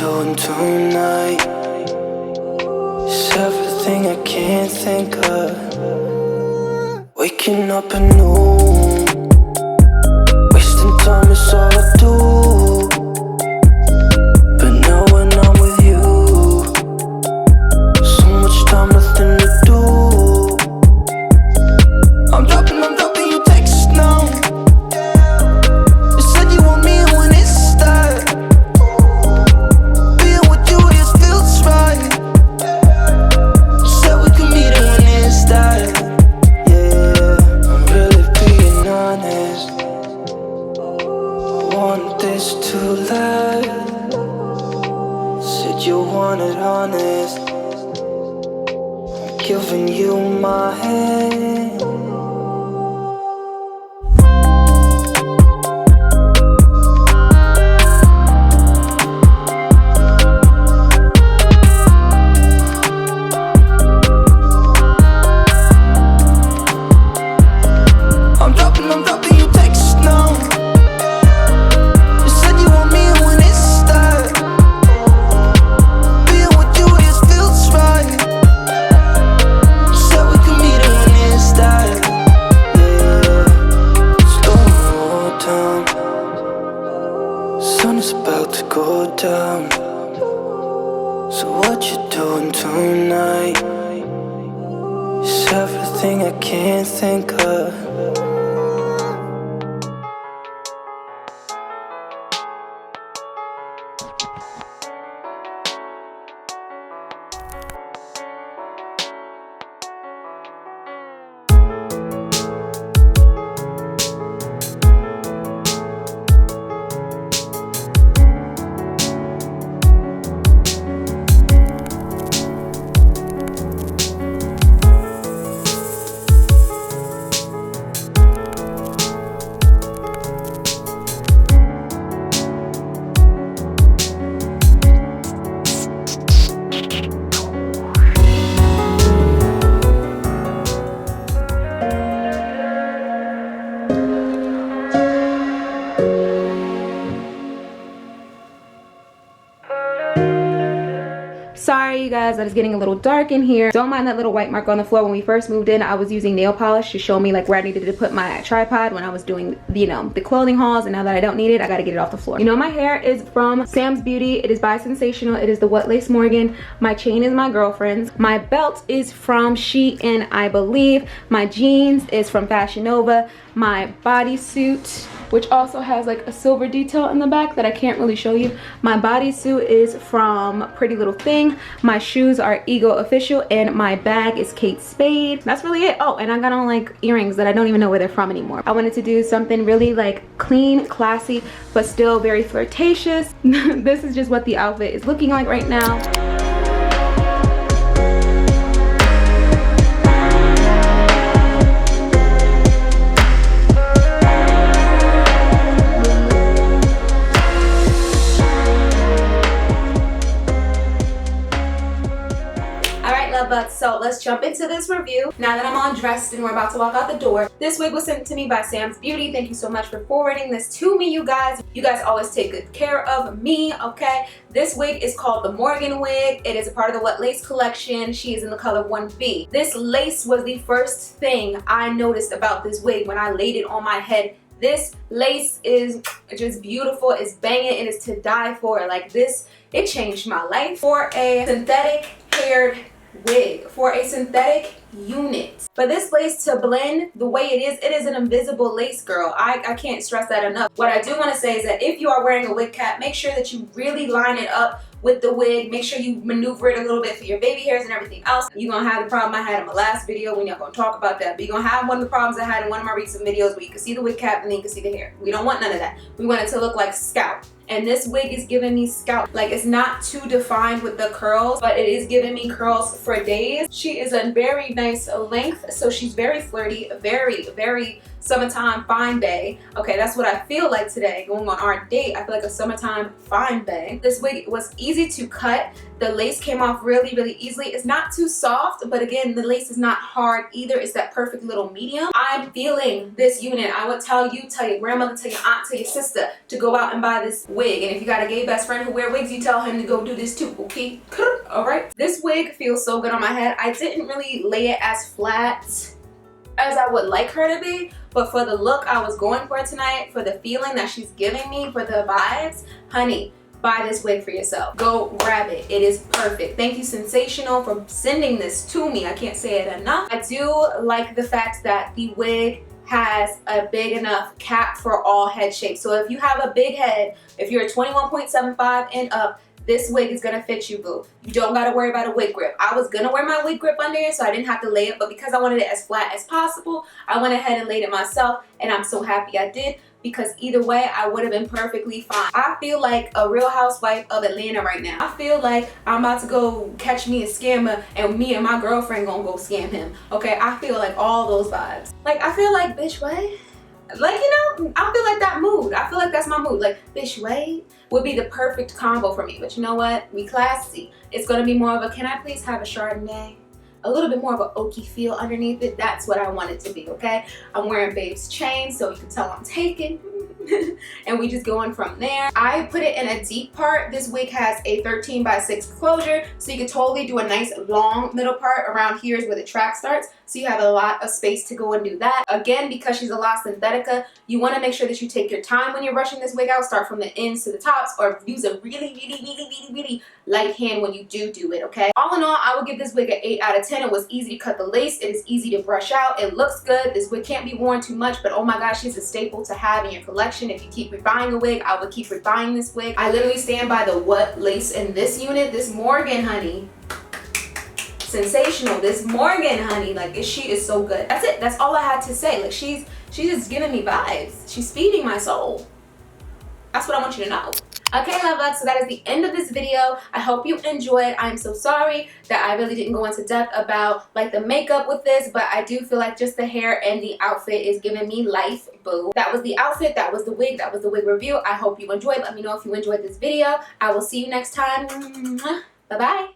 doing tonight? It's everything I can't think of. Waking up anew, wasting time is all I do. But now when I'm with you, so much time, nothing to do. I'm dropping you texts now. You said you want me when it starts. Being with you just feels right. You said we could meet it when it starts. Yeah, I'm really being honest. I want this to last. Said you wanted honest. I'm giving you my hand. Sun is about to go down. So what you doing tonight? It's everything I can't think of. Sorry you guys that it's getting a little dark in here. Don't mind that little white mark on the floor. When we first moved in, I was using nail polish to show me like where I needed to put my tripod when I was doing, you know, the clothing hauls, and now that I don't need it, I gotta get it off the floor. You know, my hair is from Sam's Beauty. It is by Sensational. It is the What Lace Morgan. My chain is my girlfriend's. My belt is from Shein, I believe. My jeans is from Fashion Nova. My bodysuit, which also has like a silver detail in the back that I can't really show you. My bodysuit is from Pretty Little Thing. My shoes are Ego Official, and my bag is Kate Spade. That's really it. Oh, and I got on like earrings that I don't even know where they're from anymore. I wanted to do something really like clean, classy, but still very flirtatious. This is just what the outfit is looking like right now. So let's jump into this review. Now that I'm all dressed and we're about to walk out the door, this wig was sent to me by Sam's Beauty. Thank you so much for forwarding this to me, you guys. You guys always take good care of me, okay? This wig is called the Morgan wig. It is a part of the What Lace collection. She is in the color 1B. This lace was the first thing I noticed about this wig when I laid it on my head. This lace is just beautiful. It's banging and it's to die for. Like this, it changed my life. For a synthetic haired wig, for a synthetic unit, for this lace to blend the way it is an invisible lace, girl. I can't stress that enough. What I do want to say is that if you are wearing a wig cap, make sure that you really line it up with the wig. Make sure you maneuver it a little bit for your baby hairs and everything else. You're gonna have the problem I had in my last video. We're not gonna talk about that, but you're gonna have one of the problems I had in one of my recent videos where you can see the wig cap and then you can see the hair. We don't want none of that. We want it to look like scalp. And this wig is giving me scalp. Like, it's not too defined with the curls, but it is giving me curls for days. She is a very nice length, so she's very flirty, very summertime fine bae. Okay, that's what I feel like today. Going on our date, I feel like a summertime fine bae. This wig was easy to cut. The lace came off really, really easily. It's not too soft, but again, the lace is not hard either. It's that perfect little medium. I'm feeling this unit. I would tell you, tell your grandmother, tell your aunt, tell your sister to go out and buy this wig. And if you got a gay best friend who wear wigs, you tell him to go do this too, okay? All right. This wig feels so good on my head. I didn't really lay it as flat as I would like her to be, but for the look I was going for tonight, for the feeling that she's giving me, for the vibes, honey, buy this wig for yourself. Go grab it. It is perfect. Thank you, Sensational, for sending this to me. I can't say it enough. I do like the fact that the wig has a big enough cap for all head shapes. So if you have a big head, if you're a 21.75 and up, this wig is gonna fit you, boo. You don't gotta worry about a wig grip. I was gonna wear my wig grip under here, so I didn't have to lay it, but because I wanted it as flat as possible, I went ahead and laid it myself, and I'm so happy I did, because either way, I would have been perfectly fine. I feel like a real housewife of Atlanta right now. I feel like I'm about to go catch me a scammer, and me and my girlfriend gonna go scam him, okay? I feel like all those vibes. Like, I feel like, bitch, what? Like, you know, I feel like that mood. I feel like that's my mood. Like, bitch, wait, would be the perfect combo for me. But you know what? We classy. It's going to be more of a, can I please have a Chardonnay? A little bit more of an oaky feel underneath it. That's what I want it to be, okay? I'm wearing Babe's chain, so you can tell I'm taken. And we just going from there. I put it in a deep part. This wig has a 13/6 closure, so you can totally do a nice long middle part. Around here is where the track starts, so you have a lot of space to go and do that. Again, because she's a La Synthetica, you want to make sure that you take your time when you're brushing this wig out. Start from the ends to the tops, or use a really light hand when you do it, okay? All in all, I would give this wig an 8 out of 10. It was easy to cut the lace. It is easy to brush out. It looks good. This wig can't be worn too much, but oh my gosh, she's a staple to have in your collection. If you keep rebuying a wig, I would keep rebuying this wig. I literally stand by the What Lace in this unit. This Morgan, honey. Sensational. This Morgan, honey. Like, she is so good. That's it. That's all I had to say. Like, she's just giving me vibes. She's feeding my soul. That's what I want you to know. Okay, Lovebugs, so that is the end of this video. I hope you enjoyed. I'm so sorry that I really didn't go into depth about like the makeup with this, but I do feel like just the hair and the outfit is giving me life, boo. That was the outfit, that was the wig review. I hope you enjoyed. Let me know if you enjoyed this video. I will see you next time. Bye-bye.